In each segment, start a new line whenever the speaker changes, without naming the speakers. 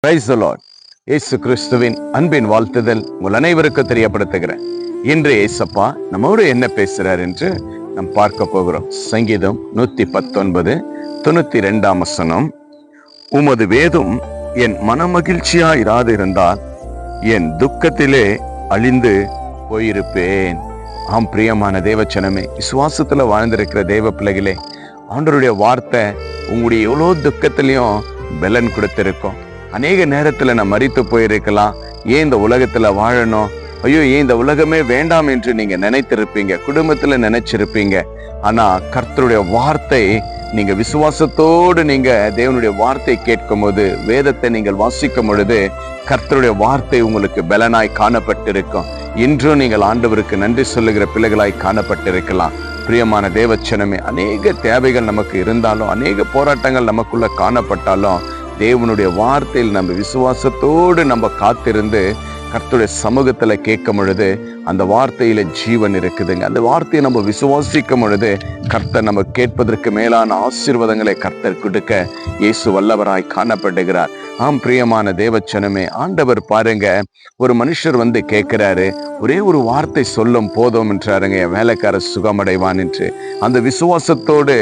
Praise the Lord. இயேசு கிறிஸ்துவின் அன்பின் வாழ்த்துதல் உங்கள் அனைவருக்கும் தெரியப்படுத்துகிறேன். இன்று இயேசப்பா நம்மோடு என்ன பேசுறார் என்று நாம் பார்க்க போகிறோம். சங்கீதம் 119 92 வசனம். உமது வேதம் என் மனமகிழ்ச்சியா இராது இருந்தால் என் துக்கத்திலே அழிந்து போயிருப்பேன். ஆம், பிரியமான தேவச்சனமே, விசுவாசத்துல வாழ்ந்திருக்கிற தேவ பிள்ளைகளே, ஆண்டவருடைய வார்த்தை உங்களுடைய எவ்வளோ துக்கத்திலையும் பலன் கொடுத்திருக்கும். அநேக நேரத்துல நான் மரித்து போயிருக்கலாம். ஏன் இந்த உலகத்துல வாழணும், ஐயோ ஏன் இந்த உலகமே வேண்டாம் என்று நீங்க நினைத்திருப்பீங்க, குடும்பத்துல நினைச்சிருப்பீங்க. ஆனா கர்த்தருடைய வார்த்தை, நீங்க விசுவாசத்தோடு நீங்க தேவனுடைய வார்த்தை கேட்கும் போது, வேதத்தை நீங்கள் வாசிக்கும் பொழுது கர்த்தருடைய வார்த்தை உங்களுக்கு பலனாய் காணப்பட்டிருக்கும். இன்றும் நீங்கள் ஆண்டவருக்கு நன்றி சொல்லுகிற பிள்ளைகளாய் காணப்பட்டிருக்கலாம். பிரியமான தேவச்சனமே, அநேக தேவைகள் நமக்கு இருந்தாலும், அநேக போராட்டங்கள் நமக்குள்ள காணப்பட்டாலும், தேவனுடைய வார்த்தையில் நம்ம விசுவாசத்தோடு நம்ம காத்திருந்து கர்த்தருடைய சமூகத்துல கேட்கும் பொழுது அந்த வார்த்தையில ஜீவன் இருக்குதுங்க. அந்த வார்த்தையை நம்ம விசுவாசிக்கும் பொழுது கர்த்தர் நம்ம கேட்பதற்கு மேலான ஆசீர்வாதங்களை கர்த்தர் கொடுக்க இயேசு வல்லவராய் காணப்படுகிறார். ஆம், பிரியமான தேவச்சனமே, ஆண்டவர் பாருங்க, ஒரு மனுஷர் வந்து கேட்கிறாரு, ஒரே ஒரு வார்த்தை சொல்லும் போதும் என்றாருங்க, என் வேலைக்கார சுகமடைவான் என்று. அந்த விசுவாசத்தோடு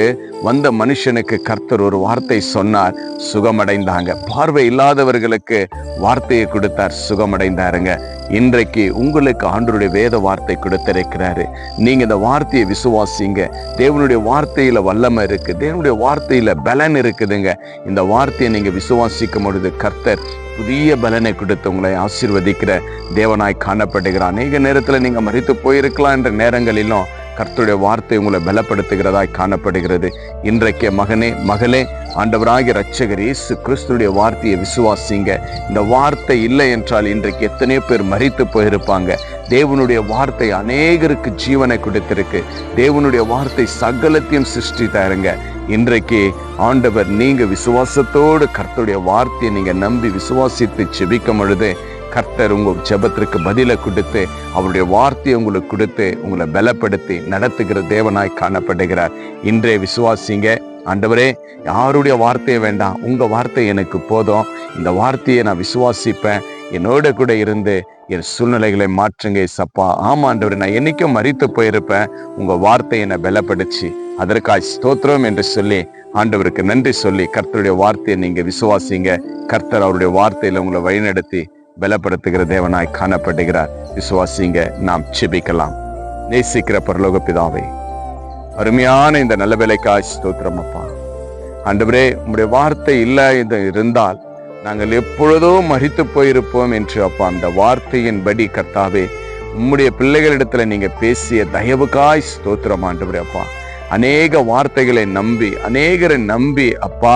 வந்த மனுஷனுக்கு கர்த்தர் ஒரு வார்த்தை சொன்னார், சுகமடைந்தாங்க. பார்வை இல்லாதவர்களுக்கு வார்த்தையை கொடுத்தார், சுகமடைந்தாருங்க. இன்றைக்கு உங்களுக்கு ஆண்டவருடைய வேத வார்த்தை கொடுத்திருக்கிறாரு. நீங்க இந்த வார்த்தையை விசுவாசிங்க. தேவனுடைய வார்த்தையில வல்லமை இருக்கு, தேவனுடைய வார்த்தையில பலன் இருக்குதுங்க. இந்த வார்த்தையை நீங்க விசுவாசிக்கும் பொழுது கர்த்தர் புதிய பலனை கொடுத்து உங்களை ஆசீர்வதிக்கிற தேவனாய் காணப்படுகிறார். அநேக நேரத்துல நீங்க மரித்து போயிருக்கலாம் என்ற நேரங்களிலும் கர்த்தருடைய வார்த்தை உங்களை பலப்படுத்துகிறதாய் காணப்படுகிறது. இன்றைக்கு மகனே, மகளே, ஆண்டவராகிய இரட்சகர் இயேசு கிறிஸ்துடைய வார்த்தையை விசுவாசிங்க. இந்த வார்த்தை இல்லை என்றால் இன்றைக்கு எத்தனையோ பேர் மரித்து போயிருப்பாங்க. தேவனுடைய வார்த்தை அநேகருக்கு ஜீவனை கொடுத்திருக்கு. தேவனுடைய வார்த்தை சகலத்தையும் சிருஷ்டித்தாருங்க. இன்றைக்கு ஆண்டவர், நீங்க விசுவாசத்தோடு கர்த்தருடைய வார்த்தையை நீங்க நம்பி விசுவாசித்து ஜெபிக்கும் பொழுது கர்த்தர் உங்க ஜெபத்திற்கு பதிலை கொடுத்து அவருடைய வார்த்தையை உங்களுக்கு கொடுத்து உங்களை பலப்படுத்தி நடத்துகிற தேவனாய் காணப்படுகிறார். இன்றைய விசுவாசிங்க. ஆண்டவரே, யாருடைய வார்த்தையை வேண்டாம், உங்க வார்த்தை எனக்கு போதும். இந்த வார்த்தையை நான் விசுவாசிப்பேன். என்னோட கூட இருந்து என் சூழ்நிலைகளை மாற்றுங்க சப்பா. ஆமா ஆண்டவரே, நான் என்னைக்கும் மரித்து போயிருப்பேன், உங்க வார்த்தை என்னை பலப்படுச்சு, அதற்காக ஸ்தோத்திரம் என்று சொல்லி ஆண்டவருக்கு நன்றி சொல்லி கர்த்தருடைய வார்த்தையை நீங்க விசுவாசிங்க. கர்த்தர் அவருடைய வார்த்தையில உங்களை வழிநடத்தி பலப்படுத்துகிற தேவனாய் காணப்படுகிறார். விசுவாசிங்க. நாம் ஜெபிக்கலாம். நேசிக்கிற பரலோக பிதாவே, அருமையான இந்த நல்ல வேலைக்காய் ஸ்தோத்திரம் அப்பா. ஆண்டவரே, உம்முடைய வார்த்தை இல்லை என்று இருந்தால் நாங்கள் எப்பொழுதும் மரித்து போயிருப்போம் என்று அப்பா, அந்த வார்த்தையின்படி கர்த்தாவே உம்முடைய பிள்ளைகளிடத்துல நீங்க பேசிய தயவுக்காய் ஸ்தோத்திரம் ஆண்டவரே அப்பா. அநேக வார்த்தைகளை நம்பி, அநேகரை நம்பி அப்பா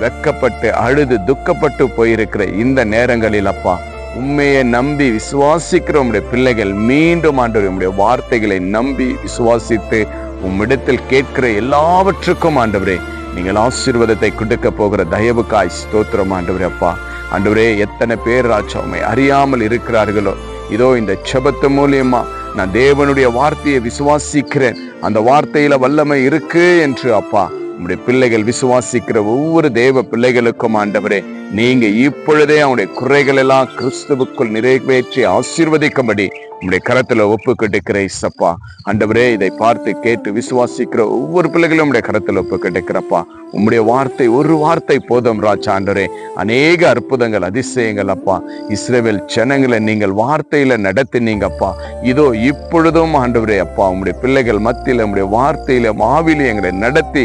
வெட்கப்பட்டு அழுது துக்கப்பட்டு போயிருக்கிற இந்த நேரங்களில் அப்பா, உண்மையை நம்பி விசுவாசிக்கிற உம்முடைய பிள்ளைகள் மீண்டும் ஆண்டவரே உம்முடைய வார்த்தைகளை நம்பி விசுவாசித்து உம்மிடத்தில் கேட்கிற எல்லாவற்றுக்கும் ஆண்டவரே நீங்கள் ஆசீர்வாதத்தை கொடுக்க போகிற தயவுக்காய் ஸ்தோத்திரம் ஆண்டவரே அப்பா. ஆண்டவரே, எத்தனை பேர் ராஜாவை அறியாமல் இருக்கிறார்களோ, இதோ இந்த ஜெபத்து மூலியமா நான் தேவனுடைய வார்த்தையை விசுவாசிக்கிறேன், அந்த வார்த்தையில வல்லமை இருக்கு என்று அப்பா உம்முடைய பிள்ளைகள் விசுவாசிக்கிற ஒவ்வொரு தேவ பிள்ளைகளுக்கும் ஆண்டவரே நீங்க இப்பொழுதே அவனுடைய குறைகள் எல்லாம் கிறிஸ்துவுக்குள் நிறைவேற்றி ஆசீர்வதிக்கும்படி உம்முடைய கரத்துல ஒப்பு கெடுக்கிற இசப்பா. ஆண்டவரே, இதை பார்த்து கேட்டு விசுவாசிக்கிற ஒவ்வொரு பிள்ளைகளும் உம்முடைய கரத்துல ஒப்பு கெடுக்கிறப்பா. உம்முடைய வார்த்தை, ஒரு வார்த்தை போதும் ராஜா. ஆண்டவரே, அநேக அற்புதங்கள் அதிசயங்கள் அப்பா. இஸ்ரவேல் ஜனங்களை நீங்கள் வார்த்தையில நடத்தினீங்கப்பா. இதோ இப்பொழுதும் ஆண்டவரே அப்பா உம்முடைய பிள்ளைகள் மத்தியில உம்முடைய வார்த்தையில மாவிலே எங்களை நடத்தி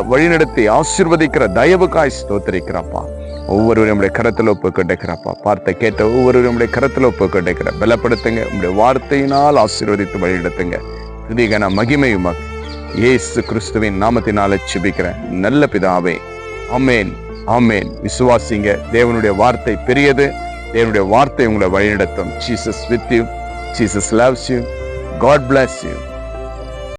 வழிநடத்தி ஆசீர்வதிக்கிற தயவுக்காய் ஸ்தோத்திரிக்கிறப்பா. ஒவ்வொருவரும் நம்முடைய கரத்துல ஒப்பு கெடுக்கிறப்பா. பார்த்த கேட்ட ஒவ்வொருவரும் நம்முடைய கரத்துல ஒப்பு கெடுக்கிற பலப்படுத்துங்க. உங்களுடைய வார்த்தையினால் ஆசீர்வதித்து வழிநடத்துங்க. துதிகன மகிமையும் இயேசு கிறிஸ்துவின் நாமத்தினால ஜெபிக்கிறேன் நல்ல பிதாவே, ஆமென், ஆமென். விசுவாசிங்க. தேவனுடைய வார்த்தை பெரியது. தேவனுடைய வார்த்தை உங்களை வழிநடத்தும். Jesus with you. Jesus loves you. God bless you.